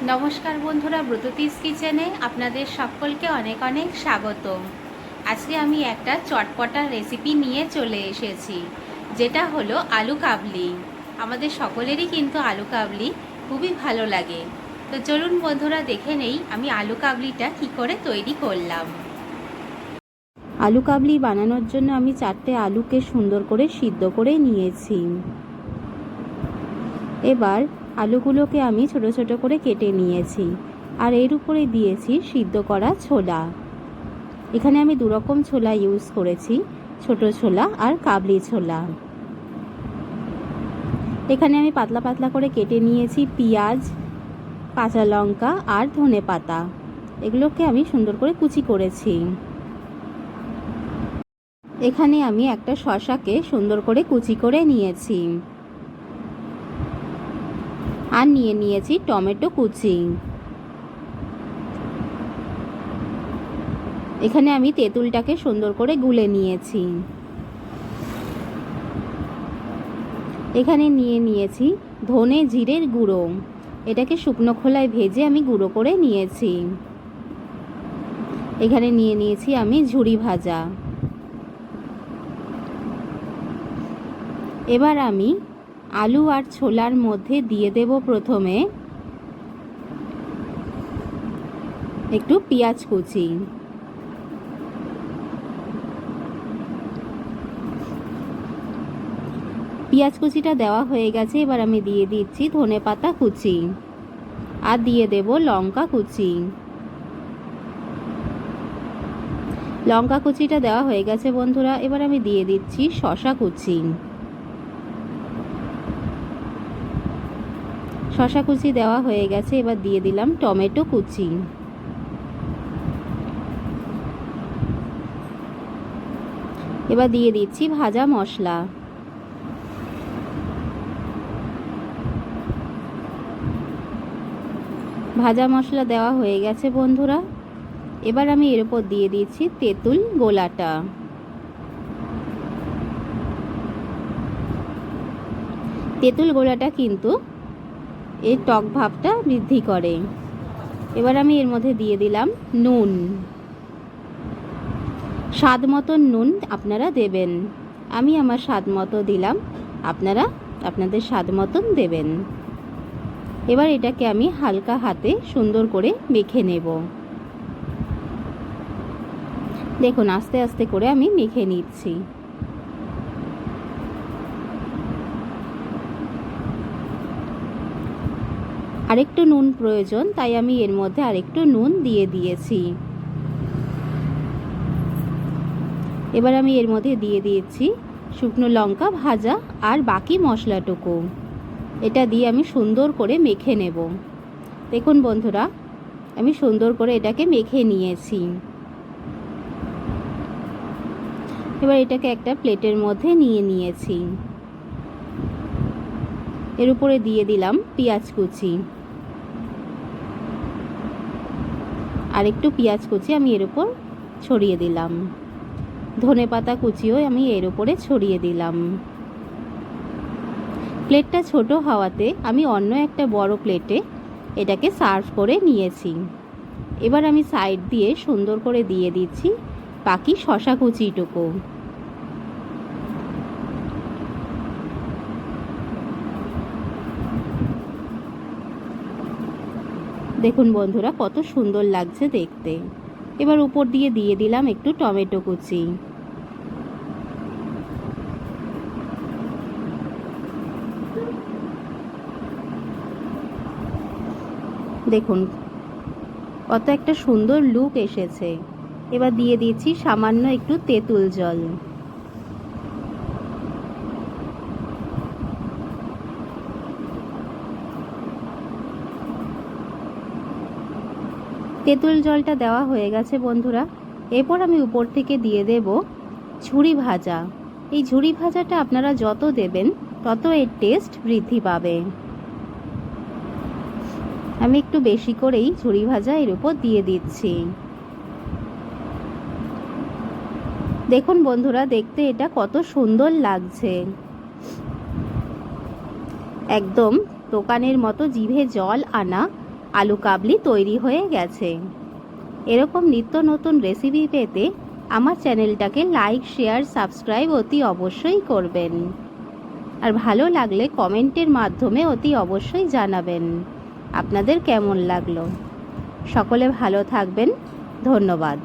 নমস্কার বন্ধুরা, ব্রততিস কিচেনে আপনাদের সকলকে অনেক অনেক স্বাগতম। আজকে আমি একটা চটপটা রেসিপি নিয়ে চলে এসেছি, যেটা হলো আলু কাবলি। আমাদের সকলেরই কিন্তু আলু কাবলি খুবই ভালো লাগে। তো চলুন বন্ধুরা, দেখে নেই আমি আলু কাবলিটা কি করে তৈরি করলাম। আলু কাবলি বানানোর জন্য আমি 4টে আলুকে সুন্দর করে সিদ্ধ করে নিয়েছি। এবার আলুগুলোকে আমি ছোট ছোট করে কেটে নিয়েছি, আর এর উপরে দিয়েছি সিদ্ধ করা ছোলা। এখানে আমি দুরকম ছোলা ইউজ করেছি, ছোট ছোলা আর কাবলি ছোলা। এখানে আমি পাতলা পাতলা করে কেটে নিয়েছি পেঁয়াজ, কাঁচা লঙ্কা আর ধনেপাতা। এগুলোকে আমি সুন্দর করে কুচি করেছি। এখানে আমি একটা শসাকে সুন্দর করে কুচি করে নিয়েছি, আর নিয়ে নিয়েছি টমেটো কুচি। এখানে আমি তেঁতুলটাকে সুন্দর করে গুলে নিয়েছি। এখানে নিয়ে নিয়েছি ধনে জিরের গুঁড়ো। এটাকে শুকনো খোলায় ভেজে আমি গুঁড়ো করে নিয়েছি। এখানে নিয়ে নিয়েছি আমি ঝুরি ভাজা। এবার আমি আলু আর ছোলার মধ্যে দিয়ে দেব প্রথমে একটু পেঁয়াজ কুচি। পেঁয়াজ কুচিটা দেওয়া হয়ে গেছে। এবার আমি দিয়ে দিচ্ছি ধনেপাতা কুচি, আর দিয়ে দেব লঙ্কা কুচি। লঙ্কা কুচিটা দেওয়া হয়ে গেছে বন্ধুরা। এবার আমি দিয়ে দিচ্ছি শসা কুচি। শসা কুচি দেওয়া হয়ে গেছে। এবার দিয়ে দিলাম টমেটো কুচি। এবার দিয়ে দিচ্ছি ভাজা মশলা। ভাজা মশলা দেওয়া হয়ে গেছে বন্ধুরা। এবার আমি এর উপর দিয়ে দিচ্ছি তেঁতুল গোলাটা। তেঁতুল গোলাটা কিন্তু এর টক ভাবটা বৃদ্ধি করে। এবার আমি এর মধ্যে দিয়ে দিলাম নুন। স্বাদ মতন নুন আপনারা দেবেন। আমি আমার স্বাদ মতো দিলাম, আপনারা আপনাদের স্বাদ মতন দেবেন। এবার এটাকে আমি হালকা হাতে সুন্দর করে মেখে নেব। দেখুন, আস্তে আস্তে করে আমি মেখে নিচ্ছি। আরেকটু নুন প্রয়োজন, তাই আমি এর মধ্যে আরেকটু নুন দিয়ে দিয়েছি। এবার আমি এর মধ্যে দিয়ে দিয়েছি শুকনো লঙ্কা ভাজা আর বাকি মশলাটুকু। এটা দিয়ে আমি সুন্দর করে মেখে নেব। দেখুন বন্ধুরা, আমি সুন্দর করে এটাকে মেখে নিয়েছি। এবার এটাকে একটা প্লেটের মধ্যে নিয়ে নিয়েছি। এর উপরে দিয়ে দিলাম পেঁয়াজ কুচি। আর একটু পেঁয়াজ কুচি আমি এর উপর ছড়িয়ে দিলাম। ধনেপাতা কুচিও আমি এর উপরে ছড়িয়ে দিলাম। প্লেটটা ছোট হওয়াতে আমি অন্য একটা বড় প্লেটে এটাকে সার্ভ করে নিয়েছি। এবার আমি সাইড দিয়ে সুন্দর করে দিয়ে দিচ্ছি বাকি শসা কুচিটুকু। দেখুন বন্ধুরা, কত সুন্দর লাগছে দেখতে। এবার উপর দিয়ে দিয়ে দিলাম একটু টমেটো কুচি। দেখুন কত একটা সুন্দর লুক এসেছে। এবার দিয়ে দিচ্ছি সামান্য একটু তেঁতুল জল। তেঁতুল জলটা দেওয়া হয়ে গেছে বন্ধুরা। এরপর আমি উপর থেকে দিয়ে দেব ঝুরি ভাজা। এই ঝুরি ভাজাটা আপনারা যত দেবেন তত এর টেস্ট বৃদ্ধি পাবে। আমি একটু বেশি করেই ঝুরি ভাজা এর উপর দিয়ে দিচ্ছি। দেখুন বন্ধুরা, দেখতে এটা কত সুন্দর লাগছে। একদম দোকানের মতো জিভে জল আনা আলু কাবলি তৈরি হয়ে গেছে। এরকম নিত্য নতুন রেসিপি পেতে আমার চ্যানেলটাকে লাইক, শেয়ার, সাবস্ক্রাইব অতি অবশ্যই করবেন। আর ভালো লাগলে কমেন্টের মাধ্যমে অতি অবশ্যই জানাবেন আপনাদের কেমন লাগলো। সকলে ভালো থাকবেন। ধন্যবাদ।